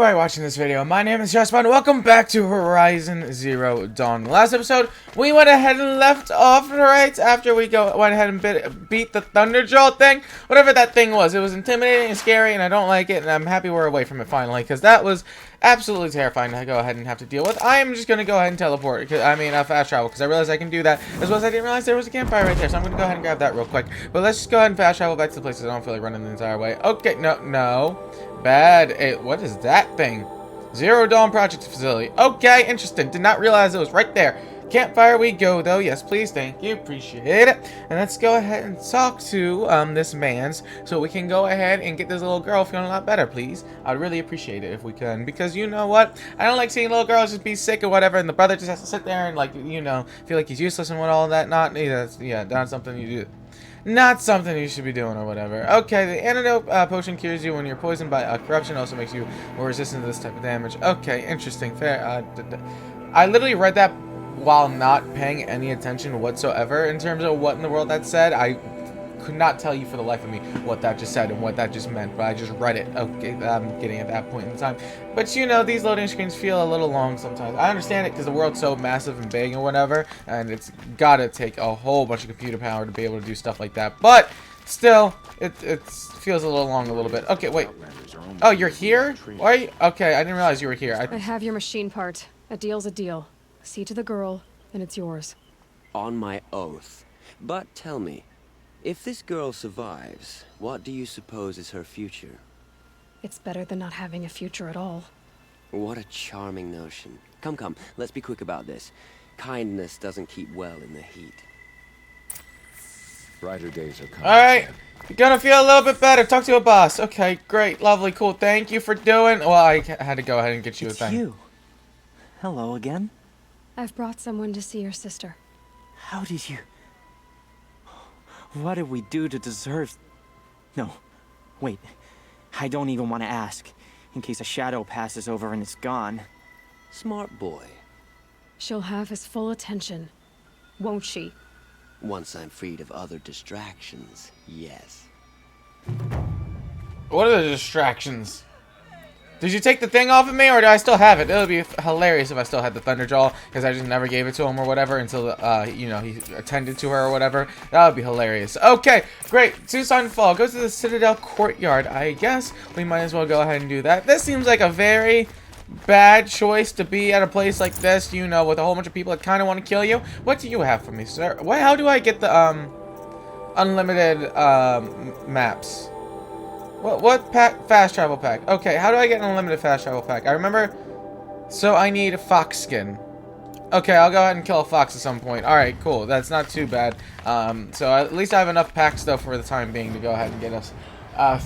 you are watching this video. My name is Jasper and welcome back to Horizon Zero Dawn. Last episode, we went ahead and left off right after we went ahead and beat the Thunderjaw thing. Whatever that thing was. It was intimidating and scary and I don't like it, and I'm happy we're away from it finally, because that was absolutely terrifying to go ahead and have to deal with. I am just going to go ahead and teleport, fast travel, because I realized I can do that, as well as I didn't realize there was a campfire right there, so I'm going to go ahead and grab that real quick. But let's just go ahead and fast travel back to the places I don't feel like running the entire way. Okay, no. Bad. What is that thing? Zero Dawn Project Facility. Okay, interesting. Did not realize it was right there. Campfire we go, though. Yes, please. Thank you. Appreciate it. And let's go ahead and talk to this man's so we can go ahead and get this little girl feeling a lot better, please. I'd really appreciate it if we can, because you know what? I don't like seeing little girls just be sick or whatever, and the brother just has to sit there and, like, you know, feel like he's useless and what all that. Not something you do. Not something you should be doing or whatever. Okay, the antidote potion cures you when you're poisoned by corruption. Also makes you more resistant to this type of damage. Okay, interesting. Fair. I literally read that while not paying any attention whatsoever in terms of what in the world that said. I could not tell you for the life of me what that just said and what that just meant, but I just read it. Okay, I'm getting at that point in time. But you know, these loading screens feel a little long sometimes. I understand it because the world's so massive and big and whatever, and it's gotta take a whole bunch of computer power to be able to do stuff like that. But still, it feels a little long a little bit. Okay, wait. Oh, you're here? Why are you? Okay, I didn't realize you were here. I have your machine part. A deal's a deal. See to the girl, and it's yours. On my oath. But tell me, if this girl survives, what do you suppose is her future? It's better than not having a future at all. What a charming notion. Come, let's be quick about this. Kindness doesn't keep well in the heat. Brighter days are coming. Alright, you're gonna feel a little bit better. Talk to a boss. Okay, great, lovely, cool. Thank you for doing... Well, I had to go ahead and get you a thing. It's you. Hello again. I've brought someone to see your sister. How did you... What did we do to deserve... No. Wait. I don't even want to ask, in case a shadow passes over and it's gone. Smart boy. She'll have his full attention, won't she? Once I'm freed of other distractions, yes. What are the distractions? Did you take the thing off of me, or do I still have it? It would be hilarious if I still had the Thunderjaw, because I just never gave it to him or whatever until, you know, he attended to her or whatever. That would be hilarious. Okay, great. Tucson Fall. Go to the Citadel Courtyard. I guess we might as well go ahead and do that. This seems like a very bad choice to be at a place like this, you know, with a whole bunch of people that kind of want to kill you. What do you have for me, sir? How do I get the, unlimited, maps? What pack? Fast travel pack. Okay, how do I get an unlimited fast travel pack? I remember. So I need a fox skin. Okay, I'll go ahead and kill a fox at some point. Alright, cool. That's not too bad. So at least I have enough packs, though, for the time being to go ahead and get us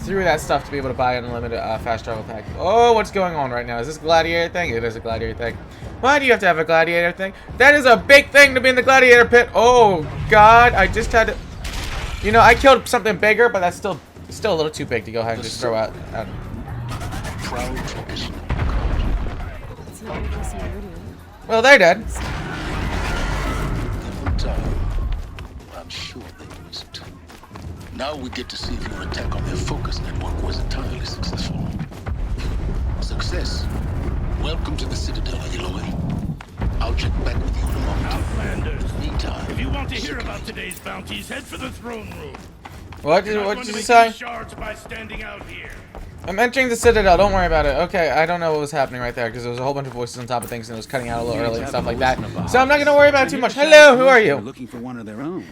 through that stuff to be able to buy an unlimited fast travel pack. Oh, what's going on right now? Is this a gladiator thing? It is a gladiator thing. Why do you have to have a gladiator thing? That is a big thing to be in the gladiator pit. Oh, God. I just had to... You know, I killed something bigger, but that's still a little too big to go ahead and just throw out. Well, they're dead. I'm sure they wasn't. Now we get to see if your attack on their focus network was entirely successful. Success. Welcome to the Citadel, Aloy. I'll check back with you in a moment. Outlanders. Meantime, if you want to hear about today's bounties, head for the throne room. What did you say? By standing out here. I'm entering the Citadel. Don't worry about it. Okay, I don't know what was happening right there because there was a whole bunch of voices on top of things and it was cutting out a little early and stuff like that. So I'm not gonna worry about it too much. Hello, who are you? Looking for one of their own.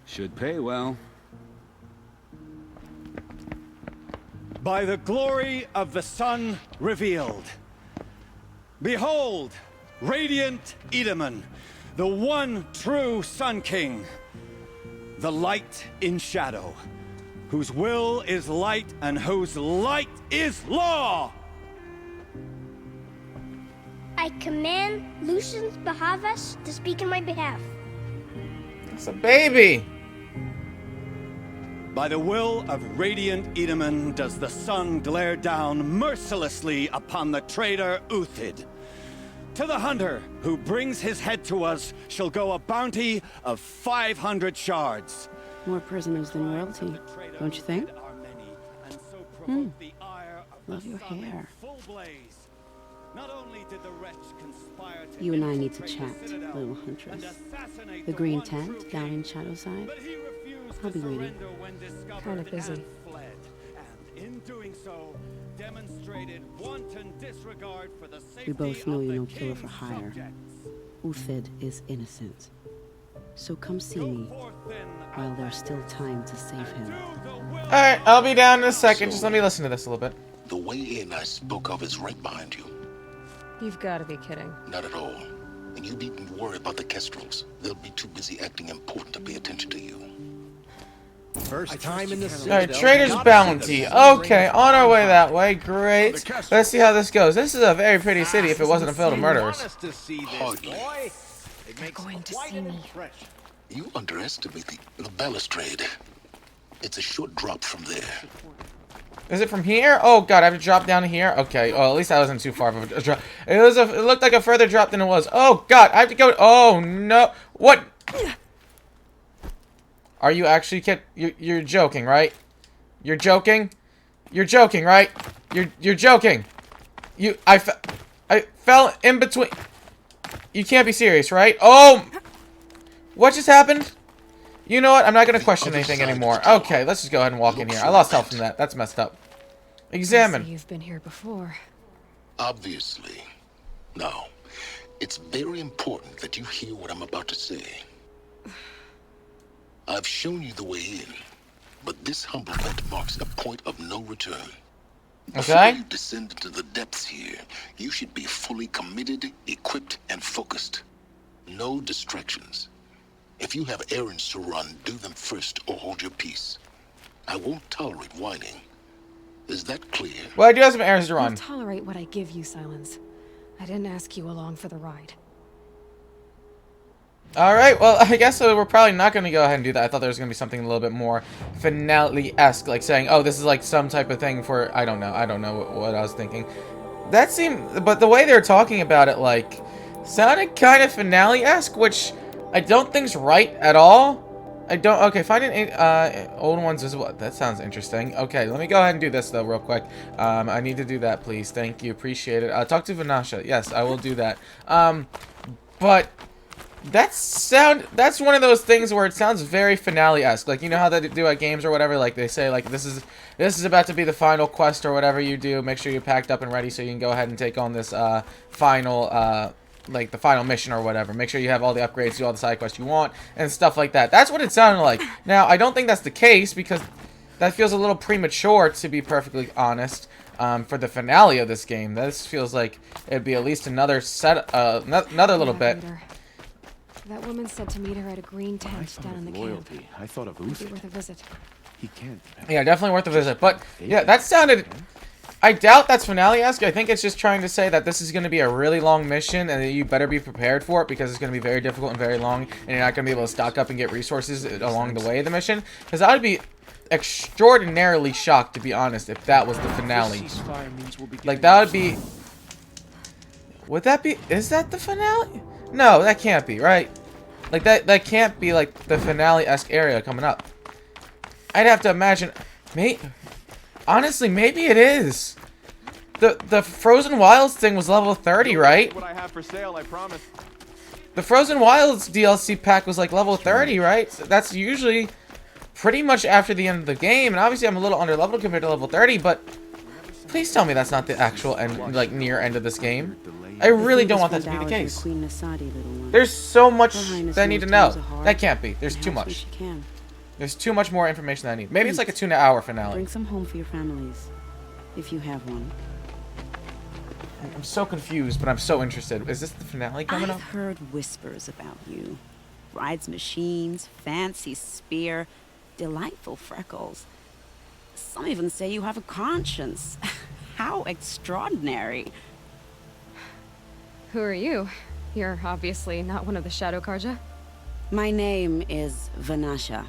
Should pay well. By the glory of the sun revealed. Behold, radiant Edaman, the one true Sun King. The light in shadow, whose will is light and whose light is law. I command Lucius Bahavas to speak in my behalf. It's a baby. By the will of radiant Edaman does the sun glare down mercilessly upon the traitor Uthid. To the hunter who brings his head to us shall go a bounty of 500 shards. More prisoners than royalty, don't you think? Love your hair. full blaze. Not only did the wretch conspire to You and I need to infiltrate chat, the Citadel little and huntress. assassinate The green one true tent down king, in Shadowside. but he refused I'll to be waiting. surrender when discovered Kinda busy. and fled. And in doing so, demonstrated wanton disregard for the safety We both know of you're the no killer for king's hire. subjects. Uthid is innocent. So come see me while there's still time to save him. Alright, I'll be down in a second. Just let me listen to this a little bit. The way in I spoke of is right behind you. You've got to be kidding. Not at all. And you needn't worry about the Kestrels. They'll be too busy acting important to pay attention to you. First time in the Alright, Trader's Bounty. Okay, on our way that way. Great. Let's see how this goes. This is a very pretty city if it wasn't a field of murderers. Hardly. They're going to see me. You underestimate the balustrade. It's a short drop from there. Is it from here? Oh god, I have to drop down here? Okay, well at least that wasn't too far of a drop. It looked like a further drop than it was. Oh god, I have to go. Oh no. What? Are you actually you're joking, right? You're joking? You're joking, right? You're joking. I fell in between. You can't be serious, right? Oh! What just happened? You know what? I'm not going to question anything anymore. Okay, let's just go ahead and walk in here. I lost health from that. That's messed up. Examine. You've been here before. Obviously. Now, it's very important that you hear what I'm about to say. I've shown you the way in, but this humble vent marks a point of no return. Before Okay. you descend into the depths here, you should be fully committed, equipped, and focused. No distractions. If you have errands to run, do them first or hold your peace. I won't tolerate whining. Is that clear? Well, I do have some errands to run. I'll tolerate what I give you, Silence. I didn't ask you along for the ride. Alright, well, I guess we're probably not going to go ahead and do that. I thought there was going to be something a little bit more finale-esque, like saying, oh, this is like some type of thing for, I don't know what I was thinking. That seemed, but the way they were talking about it, like, sounded kind of finale-esque, which I don't think's right at all. Okay, finding old ones is what, that sounds interesting. Okay, let me go ahead and do this, though, real quick. I need to do that, please. Thank you, appreciate it. Talk to Vanasha. Yes, I will do that. But that's one of those things where it sounds very finale-esque. Like, you know how they do at games or whatever, like they say like this is about to be the final quest or whatever you do. Make sure you're packed up and ready so you can go ahead and take on this final like the final mission or whatever. Make sure you have all the upgrades, do all the side quests you want and stuff like that. That's what it sounded like. Now, I don't think that's the case because that feels a little premature, to be perfectly honest. For the finale of this game, this feels like it'd be at least another another little bit. Later. That woman said to meet her at a green tent down in the camp. I thought of It'd be worth a visit. He can't. Yeah, definitely worth a visit. But yeah, that sounded. I doubt that's finale-esque. I think it's just trying to say that this is going to be a really long mission and that you better be prepared for it because it's going to be very difficult and very long, and you're not going to be able to stock up and get resources along the way of the mission. Because I would be extraordinarily shocked, to be honest, if that was the finale. Like, that would be... Would that be... Is that the finale? No, that can't be, right? Like, that can't be, like, the finale-esque area coming up. I'd have to imagine... Honestly, maybe it is. The Frozen Wilds thing was level 30, right? What I have for sale, I promise. The Frozen Wilds DLC pack was like level 30, right? So that's usually pretty much after the end of the game, and obviously I'm a little under leveled compared to level 30, but please tell me that's not the actual end, like near end of this game. I really don't want that to be the case. There's so much that I need to know. That can't be. There's too much. There's too much more information that I need. Maybe it's like a 2-hour finale. Bring some home for your families, if you have one. I'm so confused, but I'm so interested. Is this the finale coming up? I've heard whispers about you. Rides machines, fancy spear, delightful freckles. Some even say you have a conscience. How extraordinary. Who are you? You're obviously not one of the Shadow Karja. My name is Vanasha.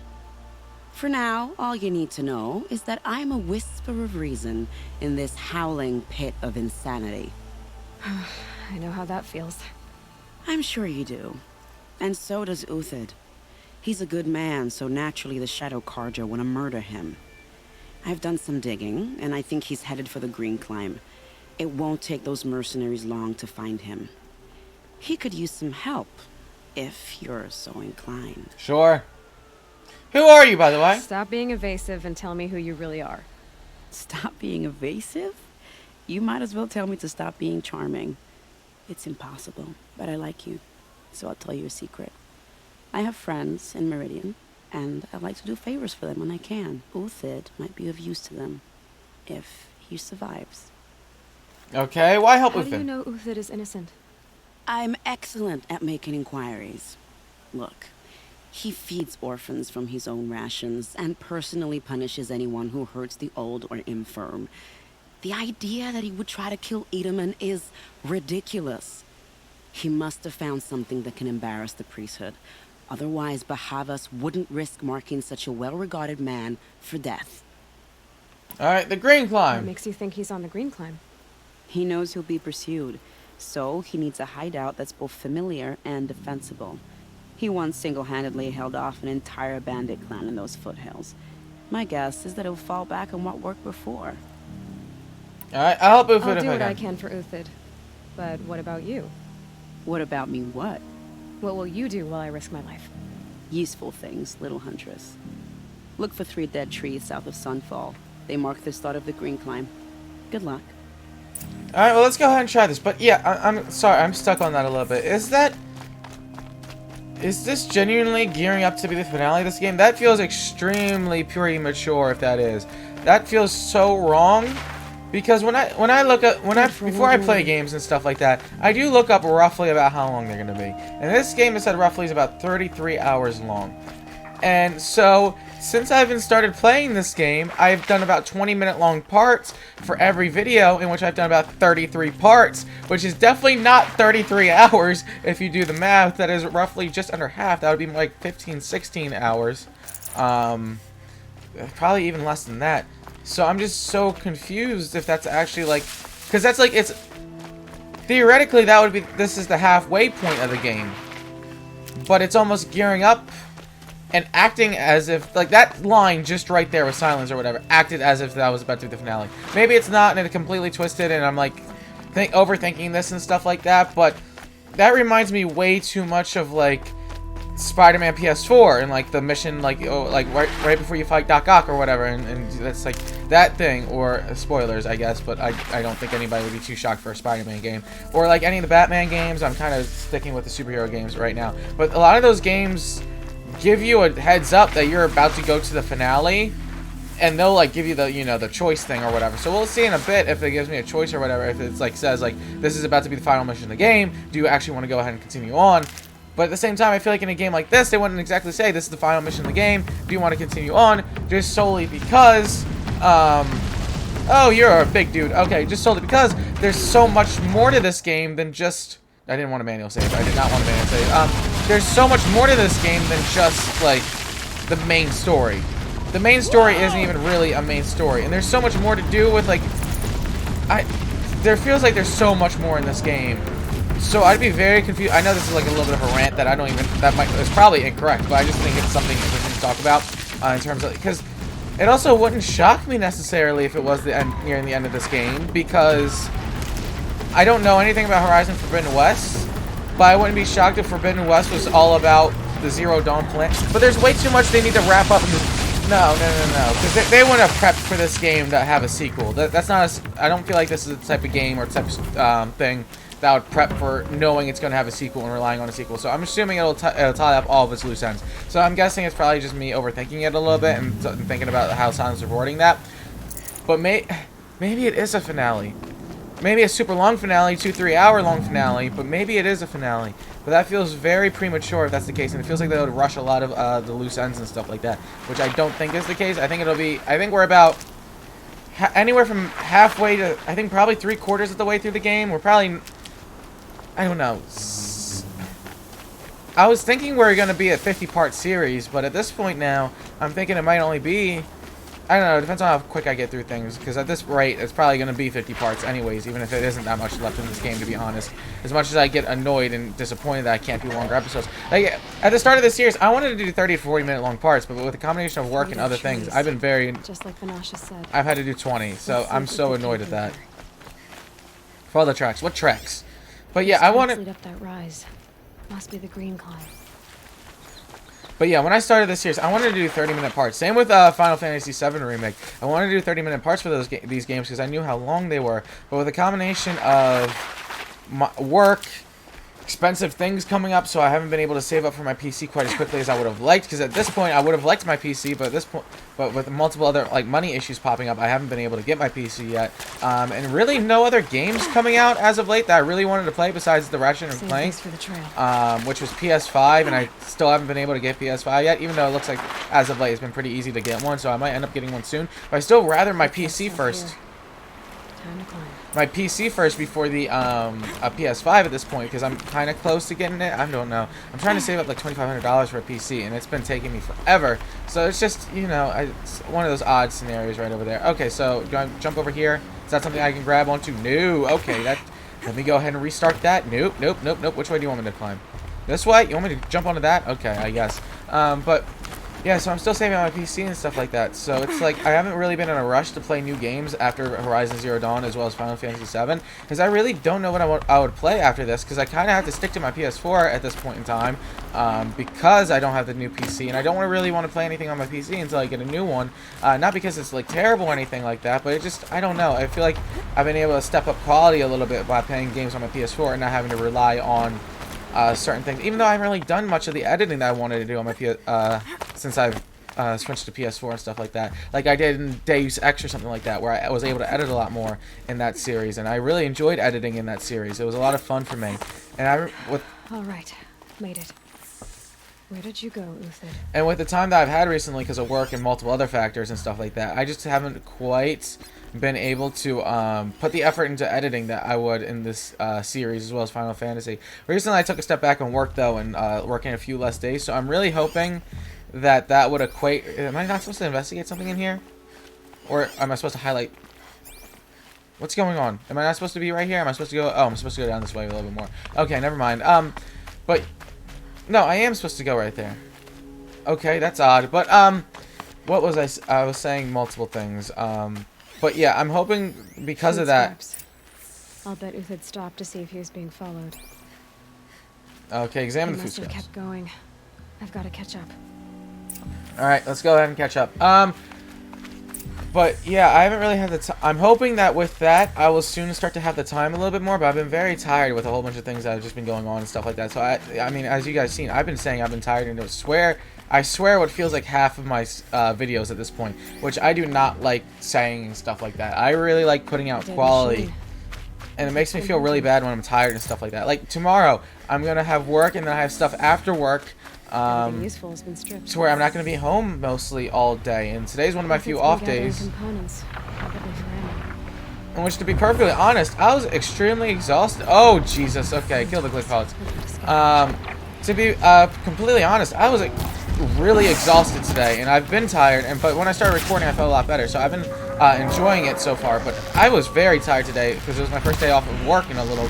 For now, all you need to know is that I'm a whisper of reason in this howling pit of insanity. I know how that feels. I'm sure you do. And so does Uthid. He's a good man, so naturally the Shadow Karja want to murder him. I've done some digging, and I think he's headed for the Green Climb. It won't take those mercenaries long to find him. He could use some help, if you're so inclined. Sure. Who are you, by the way? Stop being evasive and tell me who you really are. Stop being evasive? You might as well tell me to stop being charming. It's impossible, but I like you, so I'll tell you a secret. I have friends in Meridian, and I like to do favors for them when I can. Uthid might be of use to them, if he survives. Okay, why help How with do you him? know Uthid is innocent? I'm excellent at making inquiries. Look, he feeds orphans from his own rations and personally punishes anyone who hurts the old or infirm. The idea that he would try to kill Edelman is ridiculous. He must have found something that can embarrass the priesthood. Otherwise, Bahavas wouldn't risk marking such a well-regarded man for death. Alright, the green What climb. makes you think he's on the green climb? He knows he'll be pursued, so he needs a hideout that's both familiar and defensible. He once single-handedly held off an entire bandit clan in those foothills. My guess is that he'll fall back on what worked before. Alright, I'll help Uthid I'll if do what I I can. can for Uthid. But what about you? What about me, what? What will you do while I risk my life? Useful things, little huntress. Look for 3 dead trees south of Sunfall. They mark the start of the green climb. Good luck. Alright, well, let's go ahead and try this. But yeah, I'm sorry, I'm stuck on that a little bit. Is this genuinely gearing up to be the finale of this game? That feels extremely premature, if that is. That feels so wrong. Because before I play games and stuff like that, I do look up roughly about how long they're gonna be. And this game is said roughly is about 33 hours long. And so, since I've been started playing this game, I've done about 20-minute long parts for every video, in which I've done about 33 parts, which is definitely not 33 hours if you do the math. That is roughly just under half. That would be like 15, 16 hours. Probably even less than that. So I'm just so confused if that's actually like, because that's like, it's theoretically that would be, this is the halfway point of the game, but it's almost gearing up and acting as if, like, that line just right there with silence or whatever acted as if that was about to be the finale. Maybe it's not and it's completely twisted and I'm like overthinking this and stuff like that, but that reminds me way too much of like Spider-Man PS4 and like the mission right before you fight Doc Ock or whatever, and that's like that thing, or spoilers I guess, but I don't think anybody would be too shocked for a Spider-Man game, or like any of the Batman games. I'm kind of sticking with the superhero games right now, but a lot of those games give you a heads up that you're about to go to the finale, and they'll like give you the, you know, the choice thing or whatever. So we'll see in a bit if it gives me a choice or whatever, if it's like says like this is about to be the final mission of the game, do you actually want to go ahead and continue on? But at the same time, I feel like in a game like this, they wouldn't exactly say this is the final mission of the game. Do you want to continue on? Just solely because, oh, you're a big dude. Okay, just solely because there's so much more to this game than just. I didn't want a manual save. I did not want a manual save. There's so much more to this game than just like the main story. The main story isn't even really a main story, and there's so much more to do with like. There feels like there's so much more in this game. So I'd be very confused. I know this is like a little bit of a rant that is probably incorrect, but I just think it's something interesting to talk about in terms of, because it also wouldn't shock me necessarily if it was nearing the end of this game, because I don't know anything about Horizon Forbidden West, but I wouldn't be shocked if Forbidden West was all about the Zero Dawn plan. But there's way too much they need to wrap up in this. No, because they wouldn't have prepped for this game to have a sequel. That's not I don't feel like this is the type of game or type of thing that would prep for knowing it's going to have a sequel and relying on a sequel. So I'm assuming it'll tie up all of its loose ends. So I'm guessing it's probably just me overthinking it a little bit and thinking about how Silence is rewarding that. But maybe it is a finale. Maybe a super long finale, 2-3 hour long finale, but maybe it is a finale. But that feels very premature if that's the case, and it feels like they would rush a lot of the loose ends and stuff like that, which I don't think is the case. I think we're about anywhere from halfway to, I think probably 3/4 of the way through the game. We're probably, I don't know. I was thinking we were going to be a 50-part series, but at this point now, I'm thinking it might only be, I don't know, it depends on how quick I get through things, because at this rate, it's probably going to be 50 parts anyways, even if it isn't that much left in this game, to be honest. As much as I get annoyed and disappointed that I can't do longer episodes. Like, at the start of this series, I wanted to do 30 to 40 minute long parts, but with a combination of work and other things, I've been very... Just like Vanasha said. I've had to do 20, so I'm so annoyed at that. Follow the tracks. What tracks? But yeah, I want to... lead up that rise. Must be the green climb. But yeah, when I started this series, I wanted to do 30-minute parts. Same with Final Fantasy VII Remake. I wanted to do 30-minute parts for these games because I knew how long they were. But with a combination of work, expensive things coming up, so I haven't been able to save up for my PC quite as quickly as I would have liked. Because at this point, I would have liked my PC, but at this point, but with multiple other like money issues popping up, I haven't been able to get my PC yet. And really, no other games coming out as of late that I really wanted to play besides the Ratchet and Clank, which was PS5, and I still haven't been able to get PS5 yet. Even though it looks like as of late it's been pretty easy to get one, so I might end up getting one soon. But I still rather my PC first. Time to climb. My PC first before the PS5 at this point, because I'm kind of close to getting it. I don't know. I'm trying to save up like $2,500 for a PC, and it's been taking me forever. So it's just, you know, it's one of those odd scenarios right over there. Okay, so do I jump over here? Is that something I can grab onto? No. Okay, let me go ahead and restart that. Nope, nope, nope, nope. Which way do you want me to climb? This way? You want me to jump onto that? Okay, I guess. But... yeah, so I'm still saving on my PC and stuff like that. So it's like I haven't really been in a rush to play new games after Horizon Zero Dawn as well as Final Fantasy VII, because I really don't know what I would play after this, because I kind of have to stick to my PS4 at this point in time, because I don't have the new PC, and I don't really want to play anything on my PC until I get a new one. Not because it's like terrible or anything like that, but it just, I don't know. I feel like I've been able to step up quality a little bit by playing games on my PS4 and not having to rely on certain things, even though I haven't really done much of the editing that I wanted to do on my since I've switched to PS4 and stuff like that. Like I did in Deus Ex or something like that, where I was able to edit a lot more in that series, and I really enjoyed editing in that series. It was a lot of fun for me. And all right, made it. Where did you go, Uthid? And with the time that I've had recently, because of work and multiple other factors and stuff like that, I just haven't quite been able to put the effort into editing that I would in this series as well as Final Fantasy. Recently I took a step back on work though, and working a few less days, so I'm really hoping that would equate... Am I not supposed to investigate something in here? Or am I supposed to highlight... What's going on? Am I not supposed to be right here? Am I supposed to go... Oh, I'm supposed to go down this way a little bit more. Okay, never mind. But... no, I am supposed to go right there. Okay, that's odd. But, what was I was saying multiple things. But yeah, I'm hoping because of that... I'll bet Uthid stopped to see if he was being followed. Okay, examine the He must have footsteps. kept going. I've got to catch up. Alright, let's go ahead and catch up. But yeah, I haven't really had the time. I'm hoping that with that, I will soon start to have the time a little bit more, but I've been very tired with a whole bunch of things that have just been going on and stuff like that. So I mean, as you guys seen, I've been saying I've been tired, and I swear what feels like half of my videos at this point, which I do not like saying and stuff like that. I really like putting out quality, and it makes me feel really bad when I'm tired and stuff like that. Like tomorrow, I'm gonna have work, and then I have stuff after work. Useful has been stripped. To where I'm not going to be home mostly all day, and today's one of my few off days. In which, to be perfectly honest, I was extremely exhausted. Oh Jesus! Okay, kill the glitch pods. To be completely honest, I was really exhausted today, and I've been tired. But when I started recording, I felt a lot better. So I've been enjoying it so far. But I was very tired today because it was my first day off of work in a little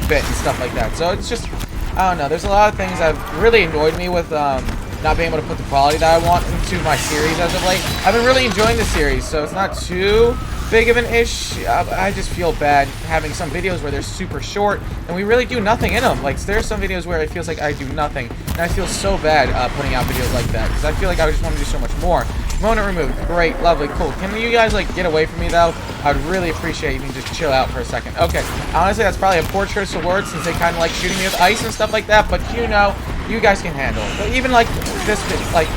bit and stuff like that. So it's just. I don't know, there's a lot of things that have really annoyed me with not being able to put the quality that I want into my series as of late. I've been really enjoying the series, so it's not too big of an issue. I just feel bad having some videos where they're super short, and we really do nothing in them. Like, there's some videos where it feels like I do nothing, and I feel so bad putting out videos like that, because I feel like I just want to do so much more. Component removed. Great, lovely, cool. Can you guys, like, get away from me, though? I would really appreciate if you can just chill out for a second. Okay, honestly, that's probably a poor choice of words, since they kind of like shooting me with ice and stuff like that, but you know, you guys can handle it. But even, like, this, like,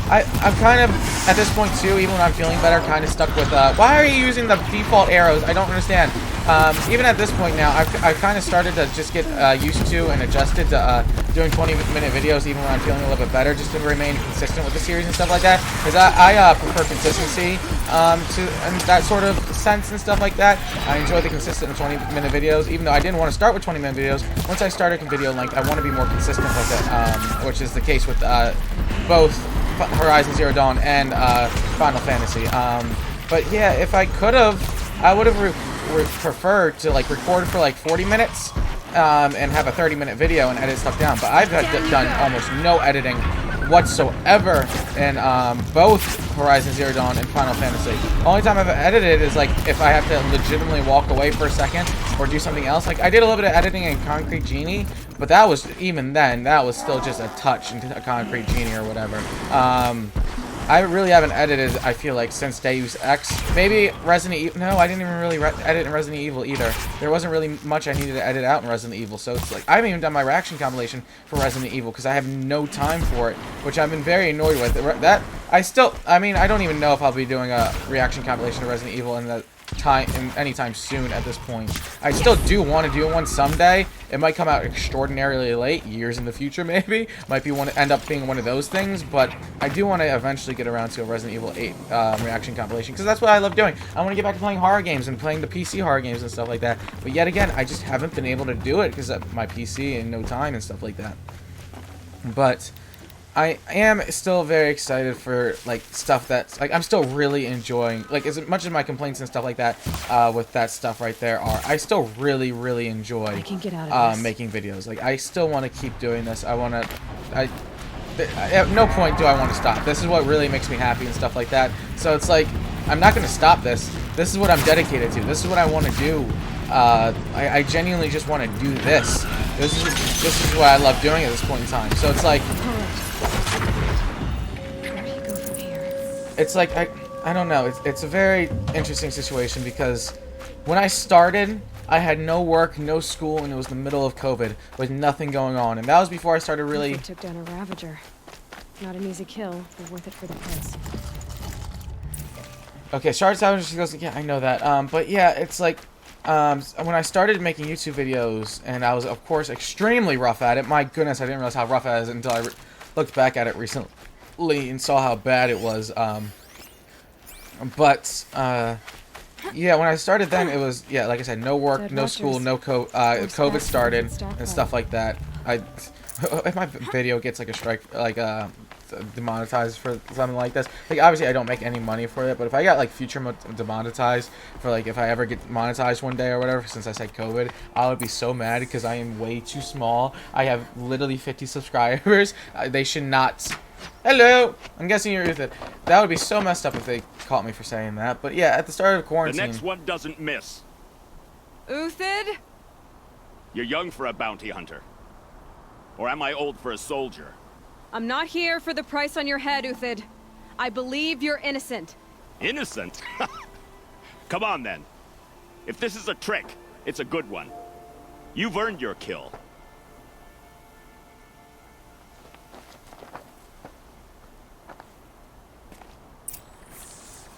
I'm kind of, at this point, too, even when I'm feeling better, kind of stuck with, why are you using the default arrows? I don't understand. Even at this point now, I've kind of started to just get used to and adjusted to doing 20-minute videos even when I'm feeling a little bit better, just to remain consistent with the series and stuff like that. Because I prefer consistency in that sort of sense and stuff like that. I enjoy the consistent 20-minute videos, even though I didn't want to start with 20-minute videos. Once I started video length, I want to be more consistent with it, which is the case with both Horizon Zero Dawn and Final Fantasy. But yeah, if I could have, I would have preferred to like record for like 40 minutes and have a 30-minute video and edit stuff down. But I've done almost no editing whatsoever in both Horizon Zero Dawn and Final Fantasy. The only time I've edited is like if I have to legitimately walk away for a second or do something else. Like, I did a little bit of editing in Concrete Genie, but that was, even then, that was still just a touch into a Concrete Genie or whatever. I really haven't edited, I feel like, since Deus Ex. Maybe Resident Evil. No, I didn't even really edit in Resident Evil either. There wasn't really much I needed to edit out in Resident Evil, so it's like, I haven't even done my reaction compilation for Resident Evil because I have no time for it, which I've been very annoyed with. That, I mean, I don't even know if I'll be doing a reaction compilation to Resident Evil in the anytime soon at this point. I still do want to do one someday. It might come out extraordinarily late, years in the future maybe. Might be end up being one of those things, but I do want to eventually get around to a Resident Evil 8 reaction compilation because that's what I love doing. I want to get back to playing horror games and playing the PC horror games and stuff like that. But yet again, I just haven't been able to do it because of my PC and no time and stuff like that. But I am still very excited for, like, stuff that's, like, I'm still really enjoying, like, as much as my complaints and stuff like that, with that stuff right there are, I still really, really enjoy, I can get out of this. Making videos. Like, I still want to keep doing this. At no point do I want to stop. This is what really makes me happy and stuff like that. So it's like, I'm not going to stop this. This is what I'm dedicated to. This is what I want to do. I genuinely just want to do this. This is what I love doing at this point in time. So it's like, it's like, I don't know, it's a very interesting situation because when I started, I had no work, no school, and it was the middle of COVID with nothing going on, and that was before I started really... I took down a Ravager. Not an easy kill, but worth it for the price. Okay, Charlotte Salvage goes, yeah, I know that, but yeah, it's like, when I started making YouTube videos, and I was, of course, extremely rough at it, my goodness, I didn't realize how rough I was until I looked back at it recently and saw how bad it was, yeah, when I started then, it was, yeah, like I said, no work, no school, no COVID started, and stuff like that. If my video gets, like, a strike, like, demonetized for something like this, like, obviously I don't make any money for it, but if I got, like, future demonetized for, like, if I ever get monetized one day or whatever, since I said COVID, I would be so mad because I am way too small. I have literally 50 subscribers. They should not... Hello! I'm guessing you're Uthid. That would be so messed up if they caught me for saying that. But yeah, at the start of quarantine... The next one doesn't miss. Uthid? You're young for a bounty hunter. Or am I old for a soldier? I'm not here for the price on your head, Uthid. I believe you're innocent. Innocent? Come on, then. If this is a trick, it's a good one. You've earned your kill.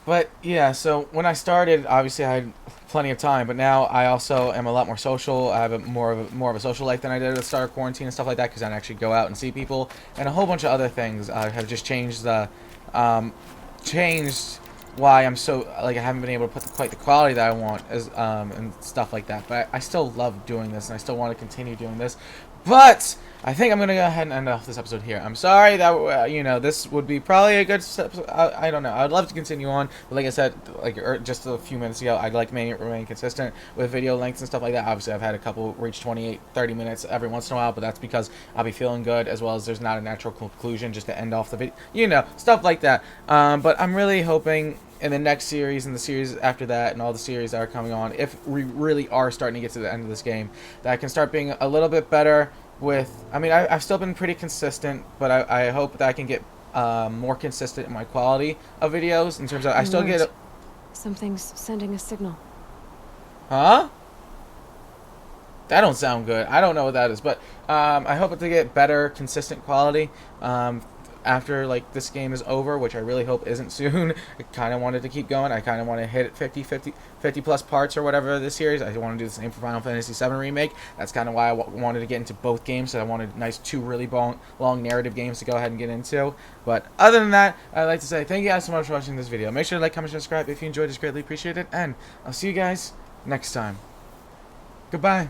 But yeah, so when I started, obviously I had plenty of time, but now I also am a lot more social. I have more of a social life than I did at the start of quarantine and stuff like that, because I actually go out and see people, and a whole bunch of other things have just changed the changed why I'm so, like, I haven't been able to put quite the quality that I want as and stuff like that. But I still love doing this, and I still want to continue doing this. But I think I'm gonna go ahead and end off this episode here. I'm sorry that you know, this would be probably a good step. I don't know. I'd love to continue on, but like I said, like just a few minutes ago, I'd like to remain consistent with video lengths and stuff like that. Obviously, I've had a couple reach 28, 30 minutes every once in a while, but that's because I'll be feeling good, as well as there's not a natural conclusion just to end off the video. You know, stuff like that. But I'm really hoping in the next series and the series after that and all the series that are coming on, if we really are starting to get to the end of this game, that I can start being a little bit better with, I mean, I've still been pretty consistent, but I hope that I can get more consistent in my quality of videos, in terms of, I still get... Something's sending a signal. Huh? That don't sound good. I don't know what that is, but I hope to get better, consistent quality after, like, this game is over, which I really hope isn't soon. I kind of wanted to keep going. I kind of want to hit 50 plus parts or whatever this series. I want to do the same for Final Fantasy VII Remake. That's kind of why I wanted to get into both games, so I wanted nice two really long narrative games to go ahead and get into. But other than that, I'd like to say thank you guys so much for watching this video. Make sure to like, comment, and subscribe if you enjoyed this. Greatly appreciate it, and I'll see you guys next time. Goodbye.